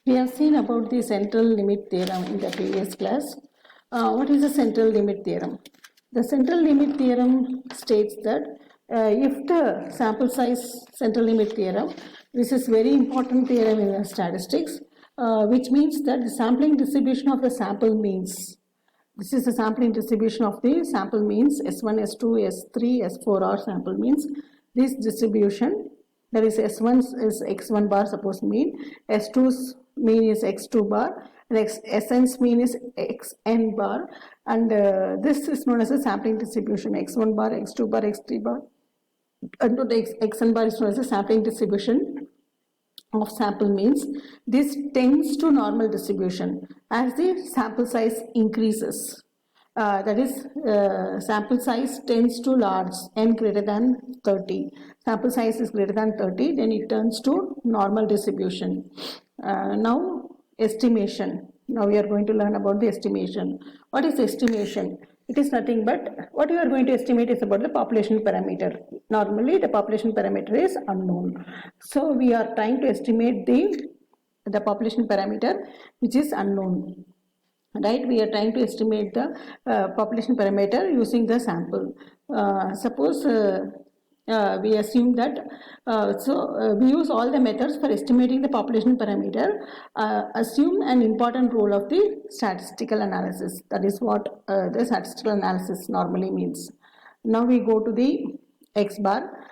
We have seen about the central limit theorem in the previous class. What is the central limit theorem? The central limit theorem states that if the sample size central limit theorem, this is very important theorem in statistics, which means that the sampling distribution of the sample means, this is the sampling distribution of the sample means S1, S2, S3, S4 are sample means. This distribution, that is S1 is x1 bar suppose mean, S2's mean is x2 bar, and Sn's mean is xn bar, and this is known as a sampling distribution, x1 bar, x2 bar, x3 bar, and xn bar is known as a sampling distribution of sample means. This tends to normal distribution as the sample size increases. That is, sample size tends to large, n greater than 30. Sample size is greater than 30, then it turns to normal distribution. Now, estimation. Now we are going to learn about the estimation. What is estimation? It is nothing but what you are going to estimate is about the population parameter. Normally the population parameter is unknown. So we are trying to estimate the population parameter which is unknown. Right, we are trying to estimate the population parameter using the sample. Suppose we assume that, we use all the methods for estimating the population parameter, assume an important role of the statistical analysis. That is what the statistical analysis normally means. Now we go to the X bar.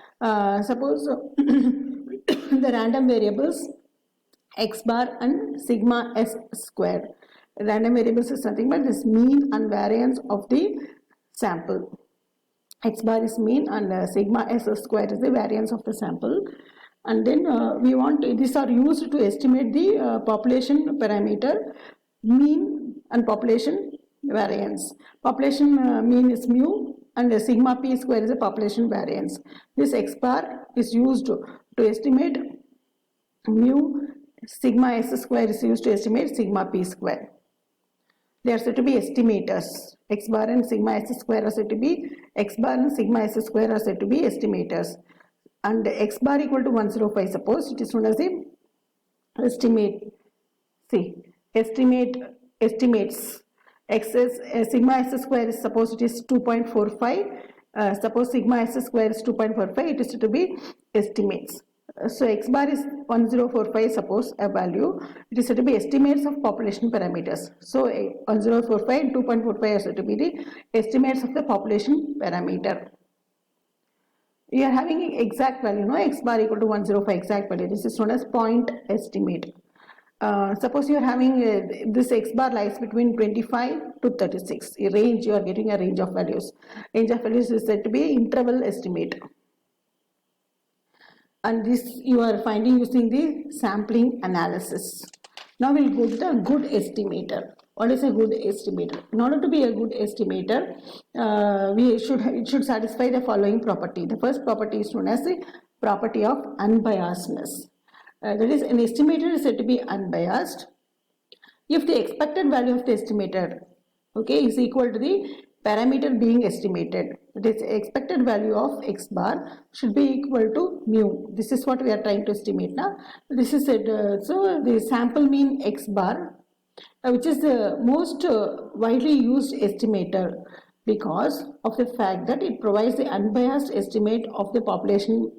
Suppose the random variables X bar and sigma S square. Random variables is nothing but this mean and variance of the sample. X bar is mean and sigma S square is the variance of the sample. And then we want these are used to estimate the population parameter, mean and population variance. Population mean is mu and sigma p square is the population variance. This X bar is used to estimate mu, sigma S square is used to estimate sigma p square. They are said to be estimators. X bar and sigma S square are said to be, X bar and sigma S square are said to be estimators. And X bar equal to 105, suppose it is known as the estimate. See, estimates. X is sigma S square is, suppose it is 2.45. Suppose sigma S square is 2.45, it is said to be estimates. So X bar is 1045, suppose a value, it is said to be estimates of population parameters. So 1045 and 2.45 are said to be the estimates of the population parameter. You are having an exact value, no? X bar equal to 105 exact value. This is known as point estimate. Suppose you are having this X bar lies between 25 to 36. A range, you are getting a range of values. Range of values is said to be interval estimate. And this you are finding using the sampling analysis. Now we'll go to the good estimator. What is a good estimator? In order to be a good estimator, it should satisfy the following property. The first property is known as the property of unbiasedness. That is, an estimator is said to be unbiased if the expected value of the estimator, okay, is equal to the parameter being estimated. That is, expected value of X bar should be equal to mu. This is what we are trying to estimate now. This is it. So the sample mean X bar, which is the most widely used estimator because of the fact that it provides the unbiased estimate of the population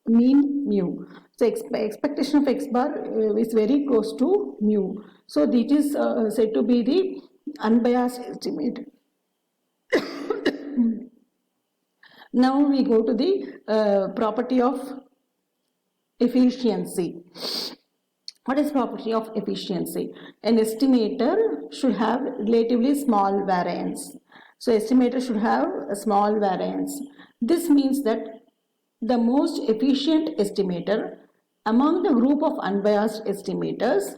mean mu. So expectation of X bar is very close to mu. So it is said to be the unbiased estimate. Now we go to the property of efficiency. What is property of efficiency? An estimator should have relatively small variance. So estimator should have a small variance. This means that the most efficient estimator among the group of unbiased estimators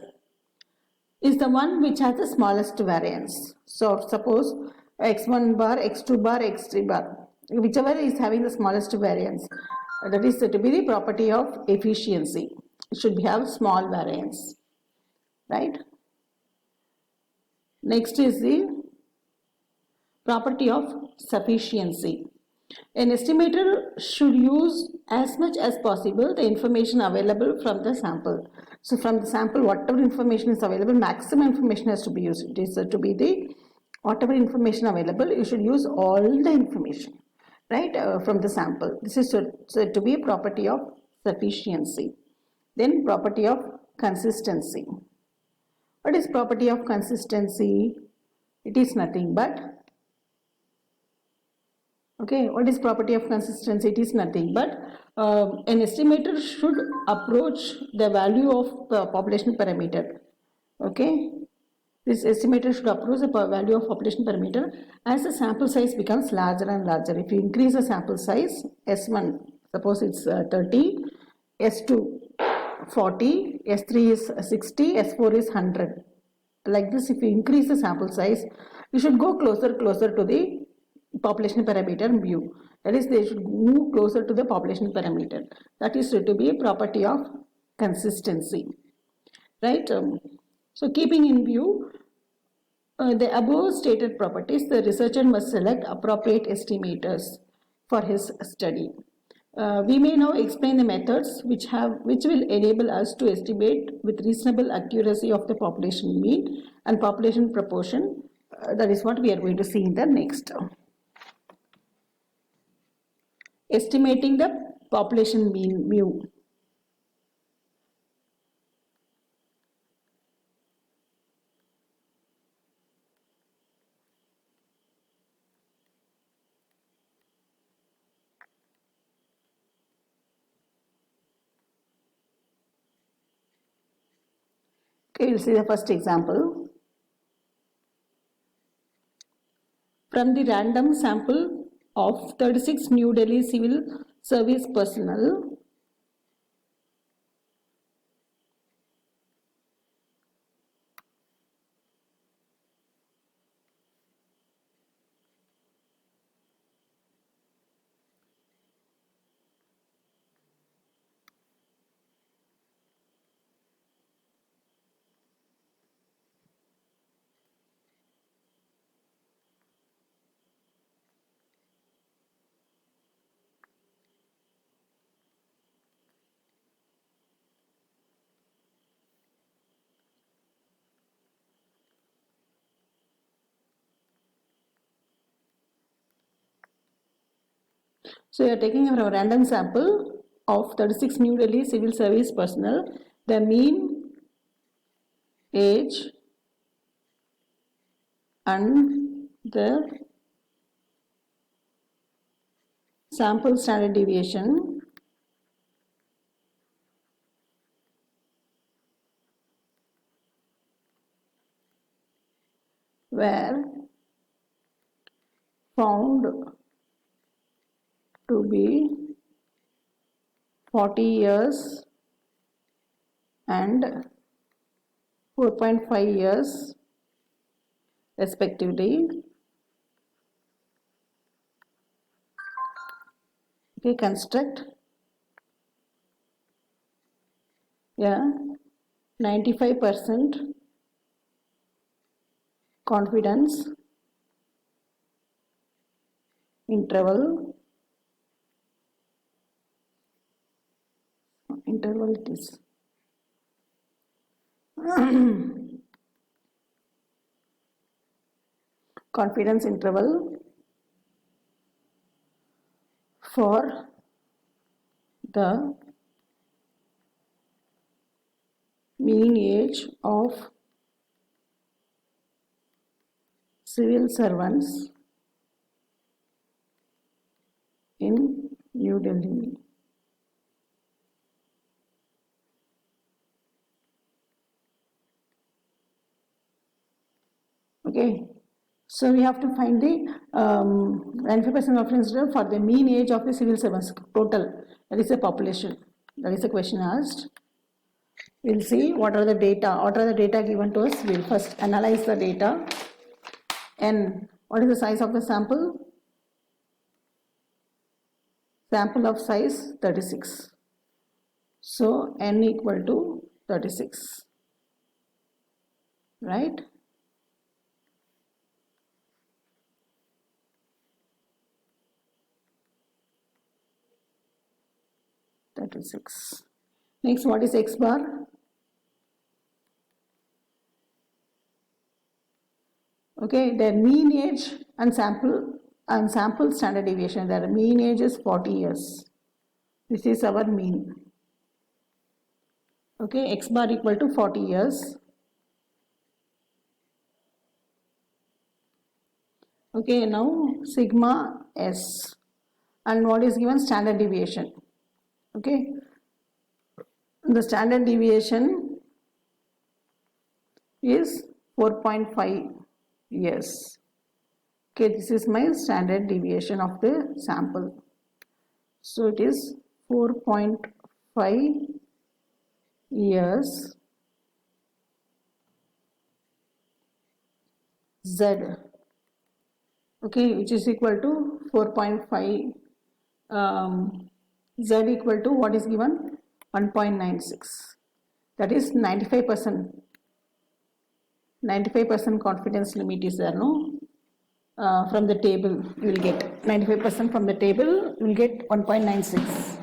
is the one which has the smallest variance. So suppose x1 bar, x2 bar, x3 bar, whichever is having the smallest variance, that is said to be the property of efficiency. It should have small variance, right? Next is the property of sufficiency. An estimator should use as much as possible the information available from the sample. So from the sample, whatever information is available, maximum information has to be used. It is to be the whatever information available, you should use all the information, right, from the sample. This is said to be a property of sufficiency. Then property of consistency. What is property of consistency? It is nothing but, okay, what is property of consistency? It is nothing but an estimator should approach the value of the population parameter. Okay, this estimator should approach the value of population parameter as the sample size becomes larger and larger. If you increase the sample size, S1, suppose it's 30, S2 40, S3 is 60, S4 is 100. Like this, if you increase the sample size, you should go closer to the population parameter mu. That is, they should move closer to the population parameter. That is said to be a property of consistency, right? So keeping in view the above stated properties, the researcher must select appropriate estimators for his study. We may now explain the methods which will enable us to estimate with reasonable accuracy of the population mean and population proportion. That is what we are going to see in the next. Estimating the population mean mu. Okay, we'll see the first example. From the random sample of 36 New Delhi civil service personnel, so you are taking a random sample of 36 New Delhi civil service personnel. The mean age and the sample standard deviation were found to be 40 years and 4.5 years respectively. Okay, construct 95% confidence interval it is confidence interval for the mean age of civil servants in New Delhi. Okay, so we have to find the 95% confidence interval for the mean age of the civil servants total. That is the population. That is the question asked. We'll see what are the data given to us. We'll first analyze the data. N, what is the size of the sample? Sample of size 36. So N equal to 36, right? 36. Next, what is X bar? Okay, their mean age and sample standard deviation. Their mean age is 40 years. This is our mean. Okay, X bar equal to 40 years. Okay, now sigma S, and what is given? Standard deviation. Okay, the standard deviation is 4.5 years. Okay, this is my standard deviation of the sample. So it is 4.5 years Z. Okay, which is equal to 4.5 Z equal to what is given? 1.96. That is 95%. 95% confidence limit is there, no? From the table you will get 95% from the table, you will get 1.96.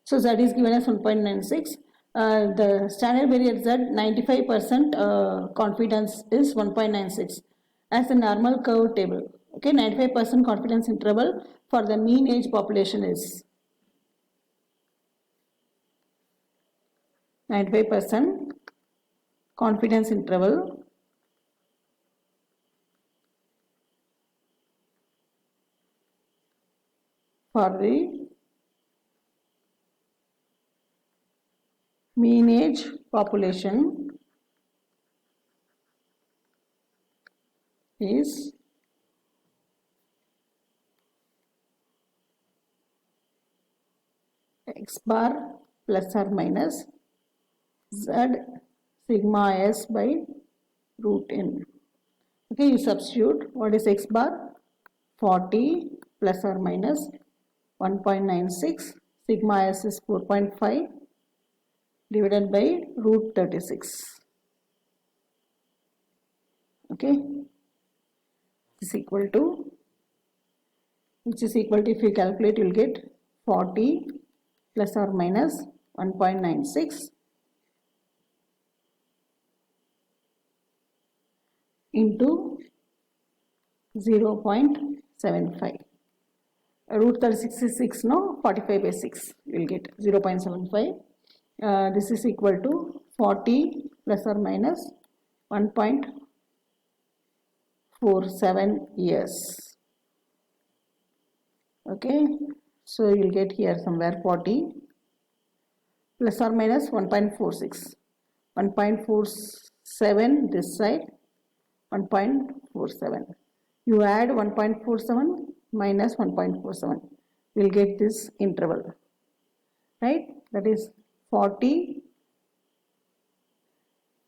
So Z is given as 1.96. The standard variance Z 95% confidence is 1.96 as the normal curve table. Okay, 95% confidence interval for the mean age population is 95% confidence interval for the mean age population is X bar plus or minus Z sigma S by root n. Okay, you substitute what is X bar? 40 plus or minus 1.96, sigma S is 4.5 divided by root 36. Okay, is equal to, which is equal to, if you calculate, you will get 40 plus or minus 1.96 into 0.75. Root 36 is 6, no? 45 by 6, you will get 0.75. This is equal to 40 plus or minus 1.47 years. Okay, so you will get here somewhere 40 plus or minus 1.46. 1.47 this side, 1.47. You add 1.47 minus 1.47. You will get this interval, right? That is 40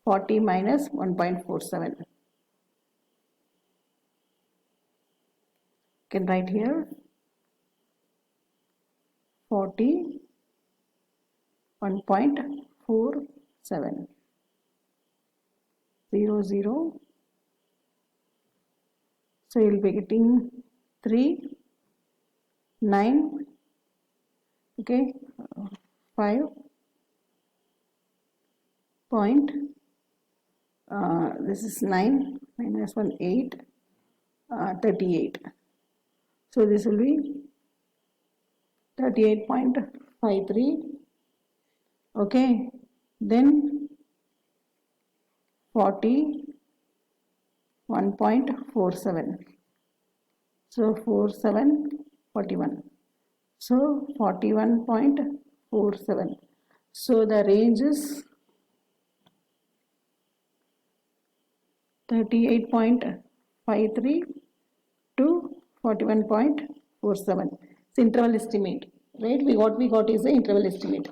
minus 1.47. You can write here 40 1.47 00. So you will be getting 3 9, okay, 5 point, this is 9 minus 1 8, 38. So this will be 38.53. Okay, then 40 1.47. So 47 41. So 41.47. So the range is 38.53 to 41.47. It's interval estimate, right? What we got is the interval estimate.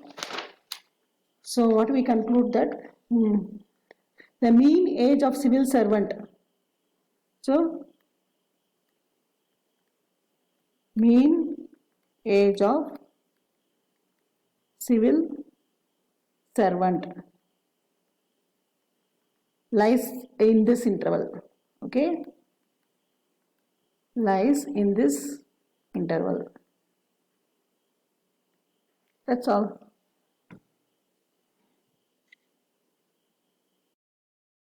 So what we conclude that the mean age of civil servant. So mean age of civil servant lies in this interval. Okay, lies in this interval. That's all.